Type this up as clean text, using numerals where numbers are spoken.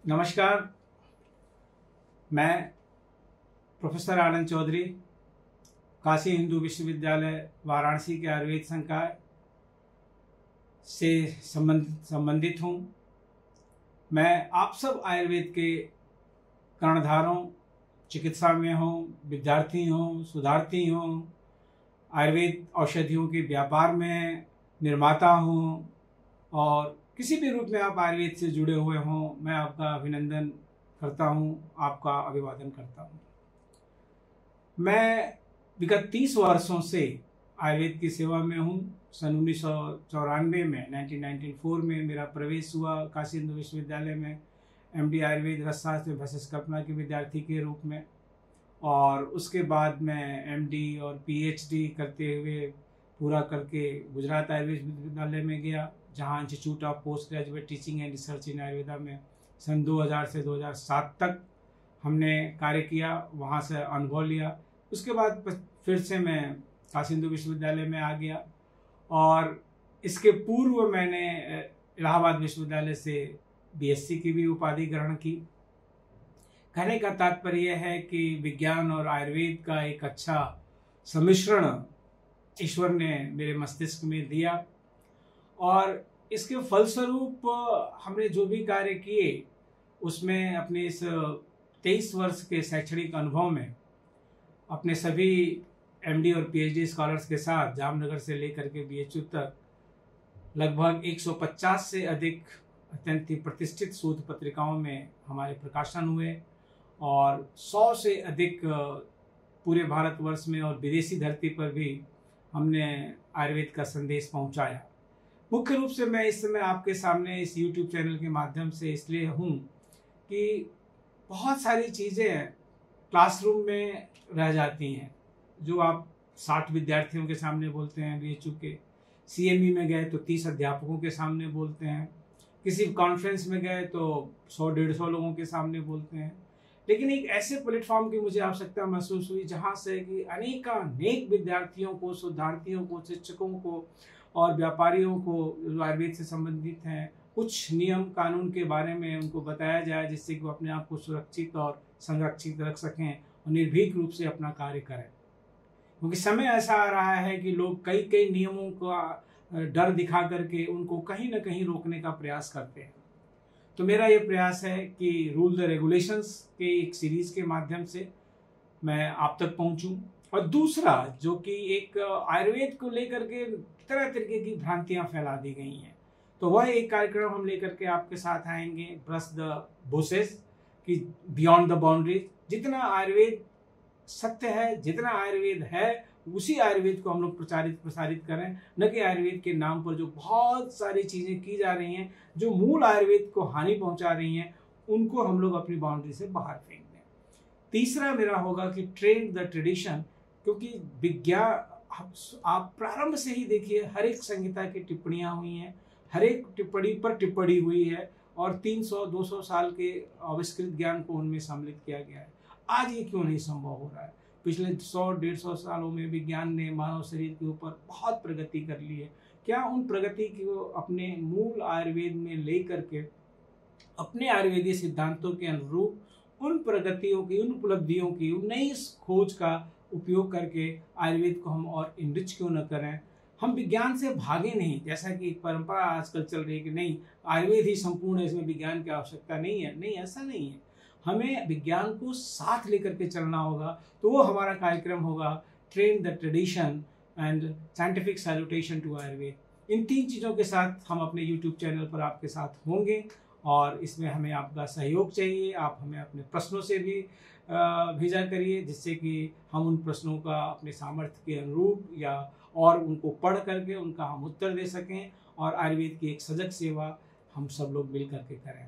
नमस्कार। मैं प्रोफेसर आनंद चौधरी काशी हिंदू विश्वविद्यालय वाराणसी के आयुर्वेद संकाय से संबंधित हूँ। मैं आप सब आयुर्वेद के कर्णधारों, चिकित्सा में हों, विद्यार्थी हों, सुधार्थी हों, आयुर्वेद औषधियों के व्यापार में निर्माता हों और किसी भी रूप में आप आयुर्वेद से जुड़े हुए हों, मैं आपका अभिनंदन करता हूं, आपका अभिवादन करता हूं। मैं विगत 30 वर्षों से आयुर्वेद की सेवा में हूं। सन 1994 में 1994 में मेरा प्रवेश हुआ काशी हिंदू विश्वविद्यालय में MD आयुर्वेद रसशास्त्र में भैषज कल्पना के विद्यार्थी के रूप में, और उसके बाद मैं MD और PhD करते हुए पूरा करके गुजरात आयुर्वेद विश्वविद्यालय में गया, जहां institute of post graduate teaching and research इन आयुर्वेदा में सन 2000 से 2007 तक हमने कार्य किया, वहां से अनुभव लिया। उसके बाद फिर से मैं काशी हिंदू विश्वविद्यालय में आ गया और इसके पूर्व मैंने इलाहाबाद विश्वविद्यालय से BSc की भी उपाधि ग्रहण की। कहने का तात्पर्य है कि विज्ञान और आयुर्वेद का एक अच्छा सम्मिश्रण ईश्वर ने मेरे मस्तिष्क में दिया और इसके फलस्वरूप हमने जो भी कार्य किए उसमें अपने इस 23 वर्ष के शैक्षणिक अनुभव में अपने सभी MD और PhD स्कॉलर्स के साथ जामनगर से लेकर के BHU तक लगभग 150 से अधिक अत्यंत ही प्रतिष्ठित शोध पत्रिकाओं में हमारे प्रकाशन हुए और 100 से अधिक पूरे भारतवर्ष में और विदेशी धरती पर भी हमने आयुर्वेद का संदेश पहुंचाया। मुख्य रूप से मैं इस समय आपके सामने इस YouTube चैनल के माध्यम से इसलिए हूँ कि बहुत सारी चीज़ें क्लासरूम में रह जाती हैं। जो आप 60 विद्यार्थियों के सामने बोलते हैं BHU के, CME में गए तो 30 अध्यापकों के सामने बोलते हैं, किसी कॉन्फ्रेंस में गए तो 100-150 लोगों के सामने बोलते हैं। लेकिन एक ऐसे प्लेटफॉर्म की मुझे आवश्यकता महसूस हुई जहाँ से कि अनेक विद्यार्थियों को, शोधार्थियों को, शिक्षकों को और व्यापारियों को जो आयुर्वेद से संबंधित हैं कुछ नियम कानून के बारे में उनको बताया जाए, जिससे कि वो अपने आप को सुरक्षित और संरक्षित रख सकें और निर्भीक रूप से अपना कार्य करें। क्योंकि समय ऐसा आ रहा है कि लोग कई नियमों का डर दिखा करके उनको कहीं ना कहीं रोकने का प्रयास करते हैं। तो मेरा ये प्रयास है कि रूल द रेगुलेशंस के एक सीरीज के माध्यम से मैं आप तक पहुंचूं। और दूसरा जो कि एक आयुर्वेद को लेकर के तरह तरीके की भ्रांतियां फैला दी गई हैं, तो वह एक कार्यक्रम हम लेकर के आपके साथ आएंगे, ब्रश द बुशेस कि बियॉन्ड द बाउंड्रीज। जितना आयुर्वेद सत्य है, जितना आयुर्वेद है, उसी आयुर्वेद को हम लोग प्रसारित करें, न कि आयुर्वेद के नाम पर जो बहुत सारी चीज़ें की जा रही हैं जो मूल आयुर्वेद को हानि पहुंचा रही हैं, उनको हम लोग अपनी बाउंड्री से बाहर फेंक दें। तीसरा मेरा होगा कि ट्रेन द ट्रेडिशन, क्योंकि विज्ञान आप प्रारंभ से ही देखिए हर एक संहिता की टिप्पणियाँ हुई हैं, हर एक टिप्पणी पर टिप्पणी हुई है और 300-200 साल के आविष्कृत ज्ञान को उनमें सम्मिलित किया गया है। आज ये क्यों नहीं संभव हो रहा है? पिछले 100-150 सालों में विज्ञान ने मानव शरीर के ऊपर बहुत प्रगति कर ली है। क्या उन प्रगति को अपने मूल आयुर्वेद में ले करके अपने आयुर्वेदीय सिद्धांतों के अनुरूप उन प्रगतियों की, उन उपलब्धियों की, उन नई खोज का उपयोग करके आयुर्वेद को हम और इनरिच क्यों न करें? हम विज्ञान से भागे नहीं, जैसा कि एक परंपरा आजकल चल रही है कि नहीं आयुर्वेद ही संपूर्ण है, इसमें विज्ञान की आवश्यकता नहीं है। नहीं, ऐसा नहीं है। हमें विज्ञान को साथ लेकर के चलना होगा। तो वो हमारा कार्यक्रम होगा train the tradition and scientific salutation to Ayurveda. इन 3 चीज़ों के साथ हम अपने YouTube चैनल पर आपके साथ होंगे और इसमें हमें आपका सहयोग चाहिए। आप हमें अपने प्रश्नों से भी भेजा करिए, जिससे कि हम उन प्रश्नों का अपने सामर्थ्य के अनुरूप या और उनको पढ़ करके उनका हम उत्तर दे सकें और आयुर्वेद की एक सजग सेवा हम सब लोग मिल करके करें।